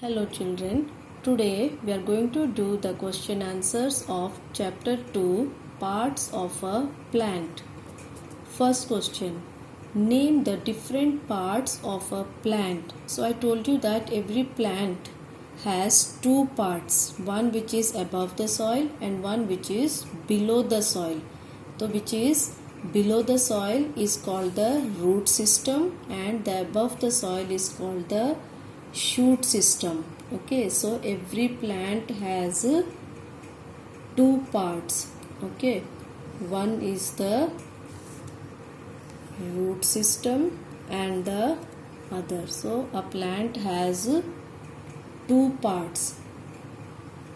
Hello children, today we are going to do the question answers of chapter 2 parts of a plant. First question, name the different parts of a plant. So I told you that every plant has two parts, one which is above the soil and one which is below the soil. So which is below the soil is called the root system and the above the soil is called the shoot system. Okay, so every plant has two parts. Okay, one is the root system and the other. So a plant has two parts.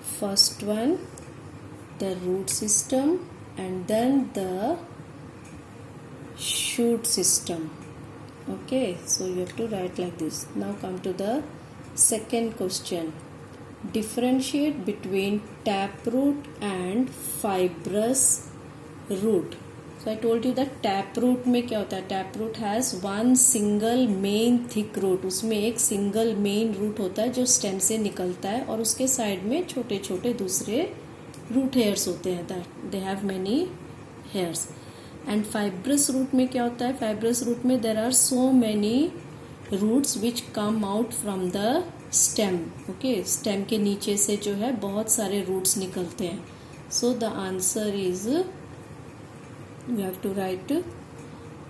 First one, the root system, and then the shoot system. Okay, so you have to write like this. Now come to the second question. Differentiate between taproot and fibrous root. So I told you that taproot में क्या होता है? Taproot has one single main thick root. उसमें एक single main root होता है जो stem से निकलता है और उसके side में छोटे छोटे दूसरे root hairs होते हैं. That they have many hairs. And fibrous root में क्या होता है? फाइब्रस रूट में there are so many roots which come out from the stem. Okay, stem के नीचे से जो है बहुत सारे रूट्स निकलते हैं. So the answer is you have to write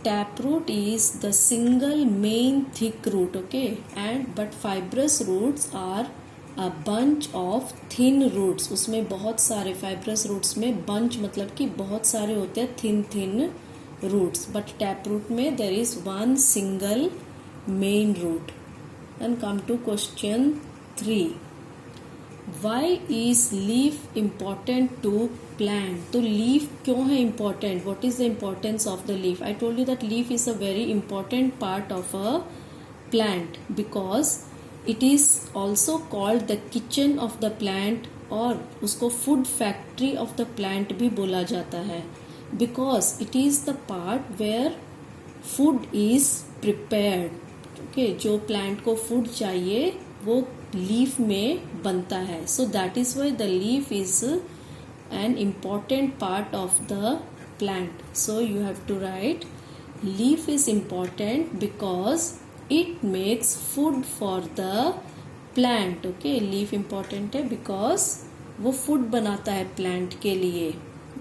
tap root is the single main thick root. Okay, and but fibrous roots are a bunch of thin roots. उसमें बहुत सारे फाइब्रस रूट्स में बंच मतलब कि बहुत सारे होते हैं thin roots. But tap root में there is one single main root. And come to question 3. Why is leaf important to plant? तो लीफ क्यों है important? What is the importance of the leaf? I told you that leaf is a very important part of a plant because it is also called the kitchen of the plant और उसको food factory of the plant भी बोला जाता है because it is the part where food is prepared. Okay, जो plant को food चाहिए वो लीफ में बनता है. So that is why the leaf is an important part of the plant. So you have to write leaf is important because it makes food for the plant. Okay, leaf important है because वो food बनाता है plant के लिए.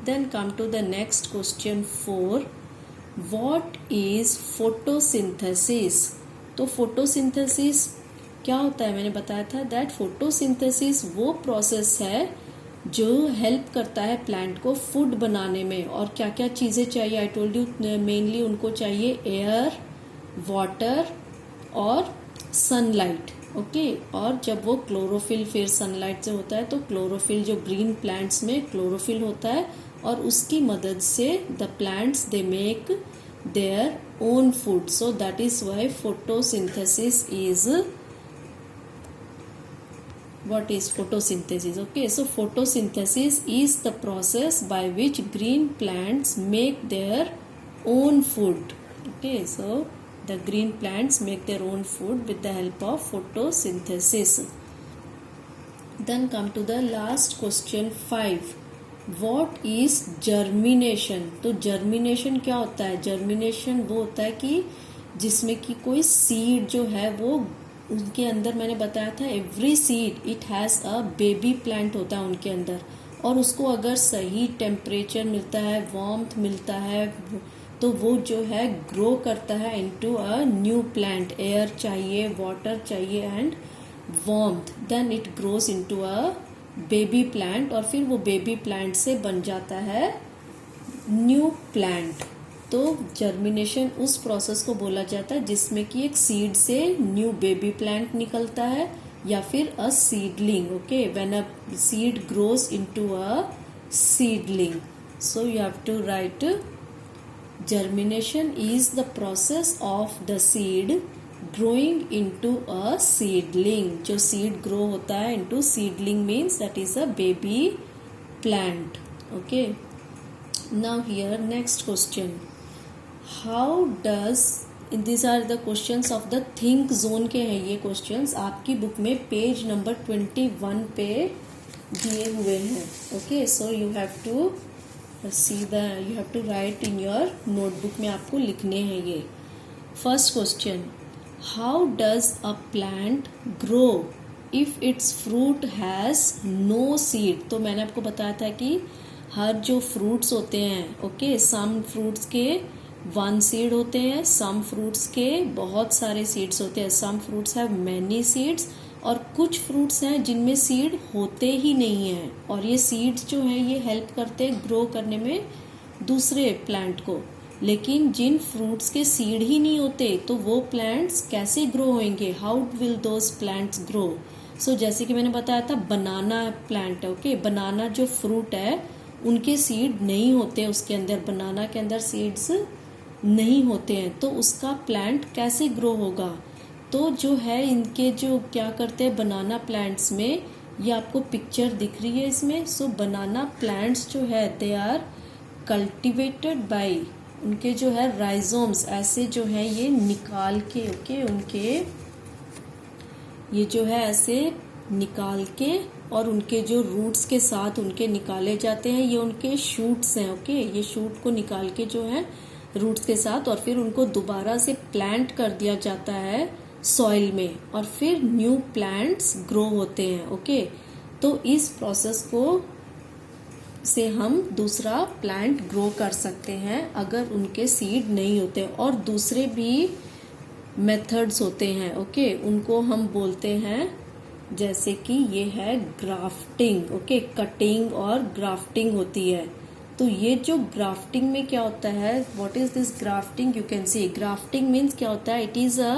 Then come to the next question 4. What is photosynthesis? तो photosynthesis क्या होता है? मैंने बताया था that photosynthesis वो process है जो हेल्प करता है प्लांट को फूड बनाने में. और क्या क्या चीज़ें चाहिए? आई टोल्ड यू मेनली उनको चाहिए एयर, वाटर और सनलाइट. ओके, और जब वो क्लोरोफिल फिर सनलाइट से होता है तो क्लोरोफिल जो ग्रीन प्लांट्स में क्लोरोफिल होता है और उसकी मदद से the plants they make their own food. So that is why photosynthesis is what is photosynthesis. Okay, so photosynthesis is the process by which green plants make their own food. Okay, so the green plants make their own food with the help of photosynthesis. Then come to the last question 5. What is germination? तो germination क्या होता है? germination वो होता है कि जिसमें कि कोई seed जो है वो उनके अंदर, मैंने बताया था every seed it has a baby plant होता है उनके अंदर. और उसको अगर सही टेम्परेचर मिलता है, वार्मथ मिलता है, तो वो जो है ग्रो करता है into a new plant. Air चाहिए, वाटर चाहिए and warmth, then it grows into a baby plant और फिर वो बेबी प्लांट से बन जाता है न्यू प्लांट. तो जर्मिनेशन उस प्रोसेस को बोला जाता है जिसमें कि एक सीड से न्यू बेबी प्लांट निकलता है या फिर a seedling. Okay, when a seed grows into a seedling. So you have to write germination is the process of the seed growing into a seedling. जो seed grow होता है into seedling means that is a baby plant. Okay, now here next question. How does this are the questions of the think zone के हैं ये questions, आपकी book में page number 21 पे दिए हुए हैं. Okay, so you have to you have to write in your notebook में, आपको लिखने हैं ये. First question, how does a plant grow if its fruit has no seed. तो मैंने आपको बताया था कि हर जो फ्रूट्स होते हैं, ओके, सम फ्रूट्स के 1 सीड होते हैं, सम फ्रूट्स के बहुत सारे सीड्स होते हैं, some fruits have many seeds, और कुछ फ्रूट्स हैं जिनमें सीड होते ही नहीं हैं, और ये सीड्स जो हैं ये हेल्प करते हैं ग्रो करने में दूसरे प्लांट को. लेकिन जिन फ्रूट्स के सीड ही नहीं होते तो वो प्लांट्स कैसे ग्रो होंगे, how will those plants grow. So जैसे कि मैंने बताया था बनाना प्लांट है, ओके, बनाना जो फ्रूट है उनके सीड नहीं होते उसके अंदर, बनाना के अंदर सीड्स नहीं होते हैं, तो उसका प्लांट कैसे ग्रो होगा. तो जो है इनके जो क्या करते हैं बनाना प्लांट्स में, ये आपको पिक्चर दिख रही है इसमें. सो बनाना प्लांट्स जो है दे आर कल्टिवेटेड बाय, उनके जो है राइजोम्स ऐसे जो है ये निकाल के, ओके, उनके ये जो है ऐसे निकाल के, और उनके जो रूट्स के साथ उनके निकाले जाते हैं, ये उनके शूट्स हैं, ओके, ये शूट को निकाल के जो है रूट्स के साथ, और फिर उनको दोबारा से प्लांट कर दिया जाता है सॉइल में, और फिर न्यू प्लांट्स ग्रो होते हैं. ओके, तो इस प्रोसेस को से हम दूसरा प्लांट ग्रो कर सकते हैं अगर उनके सीड नहीं होते. और दूसरे भी मेथड्स होते हैं, ओके, उनको हम बोलते हैं, जैसे कि ये है ग्राफ्टिंग, ओके, कटिंग और ग्राफ्टिंग होती है. तो ये जो ग्राफ्टिंग में क्या होता है, what is this grafting, you can see grafting means क्या होता है, it is a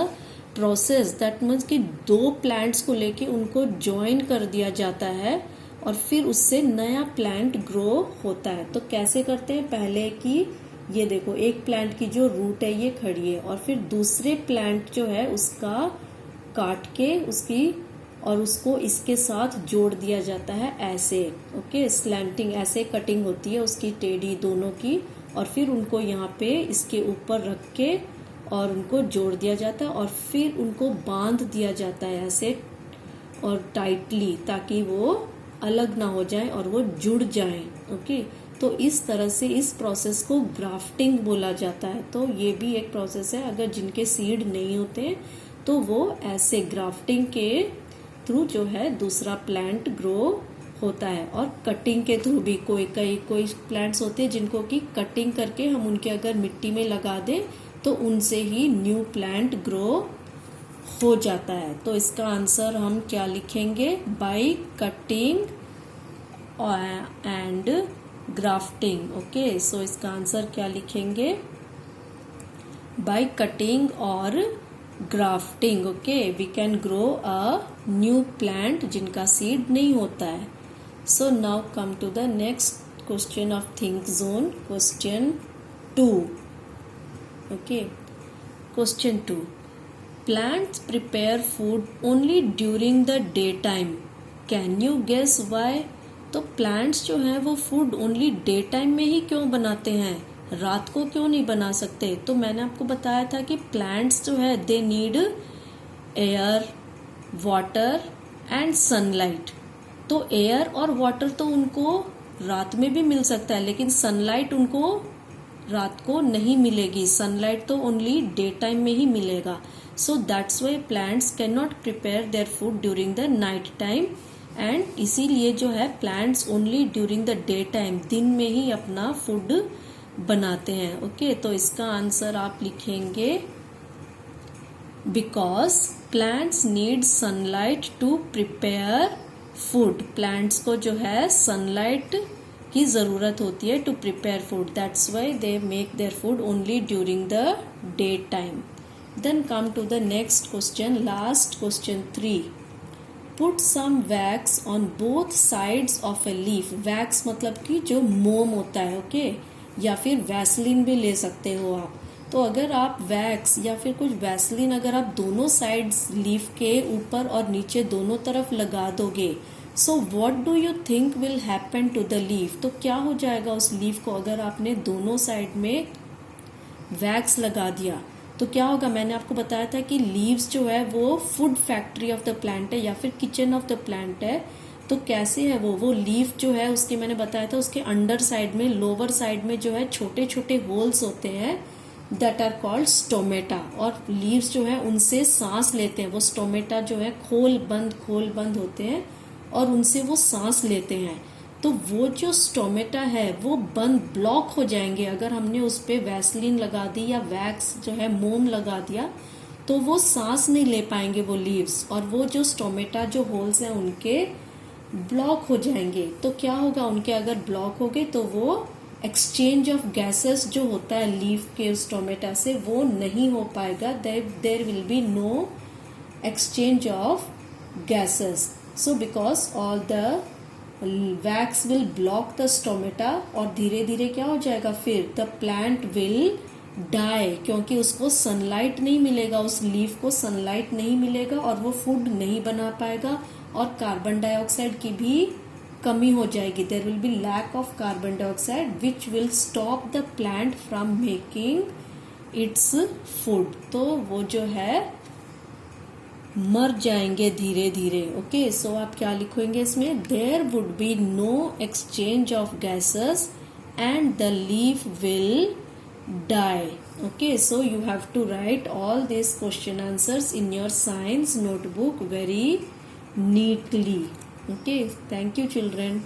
process that means कि 2 प्लांट्स को लेके उनको ज्वाइन कर दिया जाता है और फिर उससे नया प्लांट ग्रो होता है. तो कैसे करते हैं, पहले कि ये देखो एक प्लांट की जो रूट है ये खड़ी है, और फिर दूसरे प्लांट जो है उसका काट के उसकी और उसको इसके साथ जोड़ दिया जाता है ऐसे, ओके, स्लैंटिंग ऐसे कटिंग होती है उसकी टेढ़ी दोनों की, और फिर उनको यहाँ पे इसके ऊपर रख के और उनको जोड़ दिया जाता है, और फिर उनको बांध दिया जाता है ऐसे और टाइटली, ताकि वो अलग ना हो जाए और वो जुड़ जाए. ओके, तो इस तरह से इस प्रोसेस को ग्राफ्टिंग बोला जाता है. तो ये भी एक प्रोसेस है, अगर जिनके सीड नहीं होते तो वो ऐसे ग्राफ्टिंग के थ्रू जो है दूसरा प्लांट ग्रो होता है. और कटिंग के थ्रू भी कोई प्लांट्स होते हैं जिनको कि कटिंग करके हम उनके अगर मिट्टी में लगा दें तो उनसे ही न्यू प्लांट ग्रो हो जाता है. तो इसका आंसर हम क्या लिखेंगे, by cutting and grafting. Okay, so इसका आंसर क्या लिखेंगे, बाय कटिंग और grafting. Okay, we can grow a new plant जिनका सीड नहीं होता है. So now come to the next question of think zone, question 2. Okay, question 2, plants prepare food only during the daytime. Can you guess why? तो plants जो हैं वो food only day time में ही क्यों बनाते हैं, रात को क्यों नहीं बना सकते. तो मैंने आपको बताया था कि प्लांट्स जो है they need air, water and sunlight. तो एयर और वाटर तो उनको रात में भी मिल सकता है, लेकिन सनलाइट उनको रात को नहीं मिलेगी, सनलाइट तो ओनली डे टाइम में ही मिलेगा. So that's why plants can not prepare their food during the night time, and इसीलिए जो है plants only during the day time, दिन में ही अपना फूड बनाते हैं. ओके, तो इसका आंसर आप लिखेंगे because plants need sunlight to prepare food. Plants को जो है सनलाइट की ज़रूरत होती है to prepare food, that's why they make their food only during the day time. Then come to the next question, last question 3. Put some wax on both sides of a leaf. Wax मतलब कि जो मोम होता है, okay, या फिर Vaseline भी ले सकते हो आप. तो अगर आप वैक्स या फिर कुछ वैसलीन अगर आप दोनों साइड्स लीफ के ऊपर और नीचे दोनों तरफ लगा दोगे, so what do you think will happen to the leaf. तो क्या हो जाएगा उस लीफ को, अगर आपने दोनों साइड में वैक्स लगा दिया तो क्या होगा, मैंने आपको बताया था कि लीव्स जो है वो food factory of the plant है या फिर किचन ऑफ द प्लांट है। तो कैसे है वो लीफ जो है उसके मैंने बताया था उसके अंडर साइड में, लोअर साइड में जो है छोटे छोटे होल्स होते हैं, दैट आर कॉल्ड स्टोमेटा, और लीव्स जो है उनसे सांस लेते हैं। वो स्टोमेटा जो है खोल बंद होते हैं और उनसे वो सांस लेते हैं। तो वो जो स्टोमेटा है वो बंद ब्लॉक हो जाएंगे अगर हमने उस पर वैसलीन लगा दी या वैक्स जो है मोम लगा दिया, तो वो सांस नहीं ले पाएंगे वो लीव्स, और वो जो स्टोमेटा जो होल्स हैं उनके ब्लॉक हो जाएंगे। तो क्या होगा, उनके अगर ब्लॉक हो गए तो वो एक्सचेंज ऑफ गैसेस जो होता है लीफ के स्टोमेटा से वो नहीं हो पाएगा। There will be no exchange of gases. So because all the wax will block the stomata, और धीरे धीरे क्या हो जाएगा, फिर द प्लांट विल डाई, क्योंकि उसको सनलाइट नहीं मिलेगा, उस लीफ को सनलाइट नहीं मिलेगा और वो फूड नहीं बना पाएगा, और कार्बन डाइऑक्साइड की भी कमी हो जाएगी। There will be lack of carbon dioxide which will stop the plant from making its food. तो वो जो है मर जाएंगे धीरे धीरे। ओके, सो आप क्या लिखेंगे इसमें, there would be no exchange of gases and the leaf will die. Okay, so you have to write all these question answers in your science notebook very neatly. Okay, thank you children.